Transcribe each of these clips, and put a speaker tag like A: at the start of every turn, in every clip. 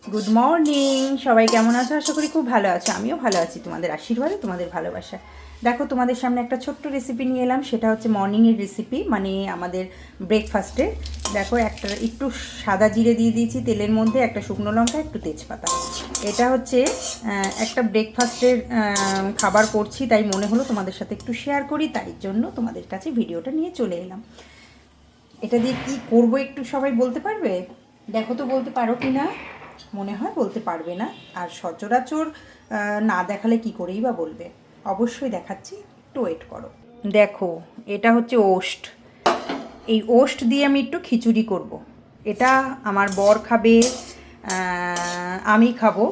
A: Good morning, সবাই কেমন আছো? আশা করি খুব ভালো আছো। আমিও ভালো আছি, তোমাদের আশীর্বাদে, তোমাদের ভালোবাসা। দেখো, তোমাদের সামনে একটা ছোট্ট রেসিপি নিয়ে এলাম। সেটা হচ্ছে মর্নিংয়ের রেসিপি, মানে আমাদের ব্রেকফাস্টে। দেখো, একটু সাদা জিরে দিয়ে দিয়েছি তেলের মধ্যে, একটা শুকনো লঙ্কা, একটু তেজপাতা। এটা হচ্ছে একটা ব্রেকফাস্টের খাবার করছি, তাই মনে হলো তোমাদের সাথে একটু শেয়ার করি, তাই জন্য তোমাদের কাছে ভিডিওটা নিয়ে চলে এলাম। এটা দিয়ে কি করব একটু সবাই বলতে পারবে? দেখো তো বলতে পারো কি না। মনে হয় বলতে পারবে না। আর সচরাচর না দেখালে কি করেই বা বলবে। অবশ্যই দেখাচ্ছি, একটু ওয়েট করো। দেখো, এটা হচ্ছে ওস্ট। এই ওস্ট দিয়ে আমি একটু খিচুড়ি করব। এটা আমার বর খাবে, আমি খাবো,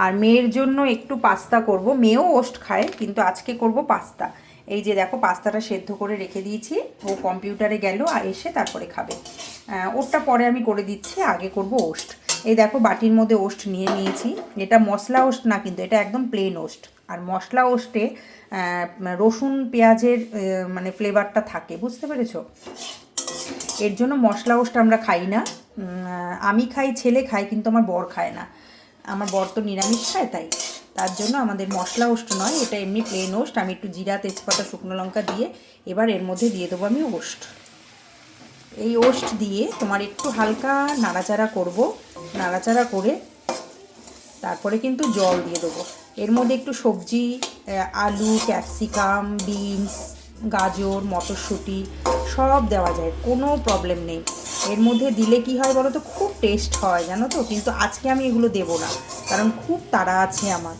A: আর মেয়ের জন্য একটু পাস্তা করব। মেয়েও ওস্ট খায়, কিন্তু আজকে করব পাস্তা। এই যে দেখো, পাস্তাটা সেদ্ধ করে রেখে দিয়েছি। ও কম্পিউটারে গেল, আর এসে তারপরে খাবে। ওরটা পরে আমি করে দিচ্ছি, আগে করব ওস্ট। এই দেখো, বাটির মধ্যে ওস্ট নিয়ে নিয়েছি। এটা মশলা ওস্ট না, কিন্তু এটা একদম প্লেন ওস্ট। আর মশলা ওস্টে রসুন পেঁয়াজের মানে ফ্লেভারটা থাকে, বুঝতে পেরেছো? এর জন্য মশলা ওস্ট আমরা খাই না। আমি খাই, ছেলে খায়, কিন্তু আমার বর খায় না। আমার বর তো নিরামিষ খায়, তার জন্য আমাদের মশলা ওস্ট নয়, এটা এমনি প্লেন ওস্ট। আমি একটু জিরা, তেজপাতা, শুকনো লঙ্কা দিয়ে এবার এর মধ্যে দিয়ে দেবো আমি ওস্ট। এই ওস্ট দিয়ে তোমার একটু হালকা নাড়াচাড়া করব। নাড়াচাড়া করে তারপরে কিন্তু জল দিয়ে দেবো। এর মধ্যে একটু সবজি, আলু, ক্যাপসিকাম, বিনস, গাজর, মটরশুঁটি সব দেওয়া যায়, কোনো প্রবলেম নেই। এর মধ্যে দিলে কি হয় বলো তো, খুব টেস্ট হয়, জানো তো। কিন্তু আজকে আমি এগুলো দেবো না, কারণ খুব তাড়া আছে আমার।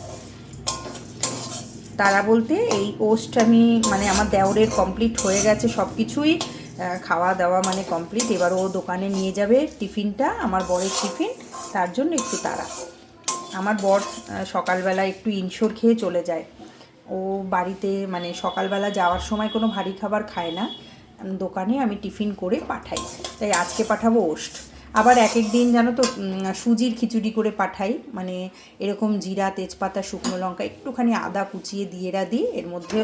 A: তারা বলতে, এই ওস্ট আমি মানে আমার দেওরের কমপ্লিট হয়ে গেছে সব কিছুই, খাওয়া দাওয়া মানে কমপ্লিট। এবার ও দোকানে নিয়ে যাবে টিফিনটা, আমার বরের টিফিন, তার জন্য একটু তাড়া। আমার বর সকালবেলা একটু ইনশোর খেয়ে চলে যায়। ও বাড়িতে মানে সকালবেলা যাওয়ার সময় কোনো ভারী খাবার খায় না, দোকানে আমি টিফিন করে পাঠাই। তাই আজকে পাঠাবো ওস্ট। আবার এক এক দিন জানো তো সুজির খিচুড়ি করে পাঠাই, মানে এরকম জিরা, তেজপাতা, শুকনো লঙ্কা, একটুখানি আদা কুচিয়ে দিয়ে দিই এর মধ্যে।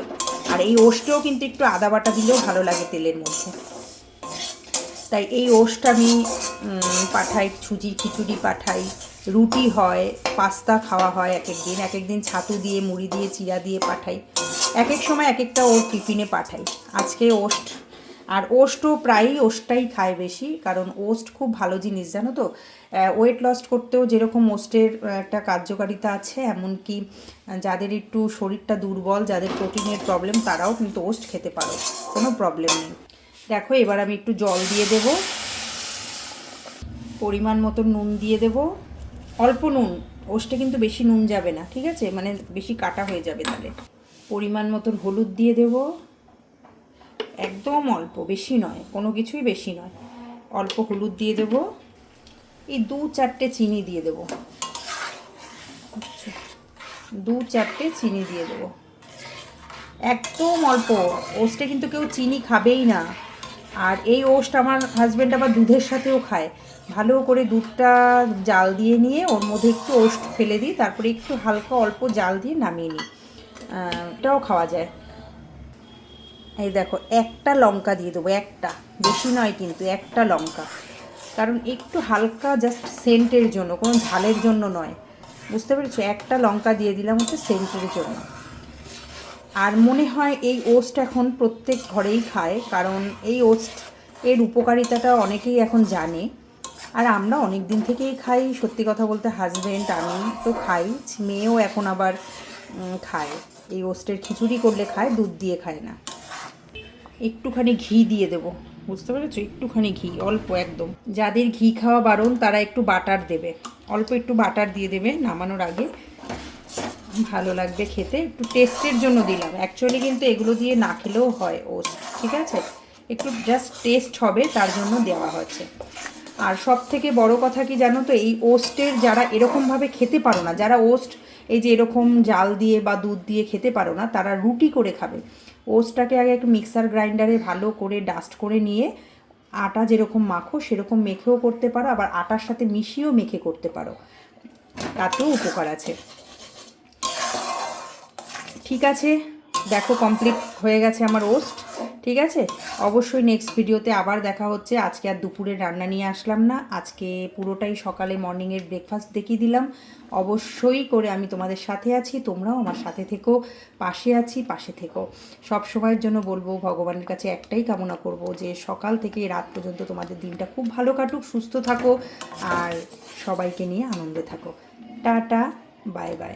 A: আর এই ওস্টেও কিন্তু একটু আদা বাটা দিলেও ভালো লাগে তেলের মধ্যে। তাই এই ওস্ট আমি পাঠাই, সুজির খিচুড়ি পাঠাই, রুটি হয়, পাস্তা খাওয়া হয় এক এক দিন ছাতু দিয়ে, মুড়ি দিয়ে, চিড়া দিয়ে পাঠাই। এক এক সময় এক একটা ওর টিফিনে পাঠাই। আজকে ওস্ট। আর ওস্টও প্রায়ই ওস্টটাই খায় বেশি, কারণ ওস্ট খুব ভালো জিনিস, জানো তো। ওয়েট লস করতেও যেরকম ওস্টের একটা কার্যকারিতা আছে, এমনকি যাদের একটু শরীরটা দুর্বল, যাদের প্রোটিনের প্রবলেম, তারাও কিন্তু ওস্ট খেতে পারো, কোনো প্রবলেম নেই। দেখো, এবার আমি একটু জল দিয়ে দেব, পরিমাণ মতো নুন দিয়ে দেব, অল্প নুন। ওস্টে কিন্তু বেশি নুন যাবে না, ঠিক আছে, মানে বেশি কাটা হয়ে যাবে তাহলে। পরিমাণ মতন হলুদ দিয়ে দেব, একদম অল্প, বেশি নয়, কোনো কিছুই বেশি নয়, অল্প হলুদ দিয়ে দেব। এই 2-4টে চিনি দিয়ে দেব, 2-4টে চিনি দিয়ে দেবো, একদম অল্প। ওস্টে কিন্তু কেউ চিনি খাবেই না। আর এই ওস্ট আমার হাজব্যান্ড আবার দুধের সাথেও খায়। ভালো করে দুধটা জাল দিয়ে নিয়ে ওর মধ্যে একটু ওস্ট ফেলে দিই, তারপরে একটু হালকা অল্প জাল দিয়ে নামিয়ে নিই। এটাও খাওয়া যায়। এই দেখো, একটা লঙ্কা দিয়ে দেবো, একটা, বেশি নয় কিন্তু, একটা লঙ্কা। কারণ একটু হালকা জাস্ট সেন্টের জন্য, কোনো ঝালের জন্য নয়, বুঝতে পেরেছো? একটা লঙ্কা দিয়ে দিলাম হচ্ছে সেন্টের জন্য। আর মনে হয় এই ওস্ট এখন প্রত্যেক ঘরেই খায়, কারণ এই ওস্ট এর উপকারিতাটা অনেকেই এখন জানে। আর আমরা অনেক দিন থেকেই খাই, সত্যি কথা বলতে হাজব্যান্ড, আমি তো খাই, মেয়েও এখন আবার খায়। এই ওস্টের খিচুড়ি করলে খায়, দুধ দিয়ে খায় না। একটুখানি ঘি দিয়ে দেবো, বুঝতে পেরেছো? একটুখানি ঘি, অল্প একদম। যাদের ঘি খাওয়া বারণ তারা একটু বাটার দেবে, অল্প একটু বাটার দিয়ে দেবে নামানোর আগে, ভালো লাগবে খেতে। একটু টেস্টের জন্য দিলাম, অ্যাকচুয়ালি কিন্তু এগুলো দিয়ে না খেলেও হয় ওস্ট, ঠিক আছে, একটু জাস্ট টেস্ট হবে তার জন্য দেওয়া হচ্ছে। আর সব থেকে বড় কথা কি জানো তো, এই ওস্টের যারা এরকমভাবে খেতে পারো না, যারা ওস্ট এই যে এরকম জাল দিয়ে বা দুধ দিয়ে খেতে পারো না, তারা রুটি করে খাবে। ওস্টটাকে আগে একটু মিক্সার গ্রাইন্ডারে ভালো করে ডাস্ট করে নিয়ে, আটা যেরকম মাখো সেরকম মেখেও করতে পারো, আবার আটার সাথে মিশিয়েও মেখে করতে পারো, তাতেও উপকার আছে। ঠিক আছে, দেখো কমপ্লিট হয়ে গেছে আমার ওস্ট। ঠিক আছে, অবশ্যই নেক্সট ভিডিওতে আবার দেখা হচ্ছে। আজকে আর দুপুরের রান্না নিয়ে আসলাম না, আজকে পুরোটাই সকালে মর্নিংয়ের ব্রেকফাস্ট দেখিয়ে দিলাম। অবশ্যই করে আমি তোমাদের সাথে আছি, তোমরাও আমার সাথে থেকো, পাশে আছি, পাশে থেকো। সব সময়ের জন্য বলবো, ভগবানের কাছে একটাই কামনা করব যে সকাল থেকে রাত পর্যন্ত তোমাদের দিনটা খুব ভালো কাটুক, সুস্থ থাকো আর সবাইকে নিয়ে আনন্দে থাকো। Tata, bye bye.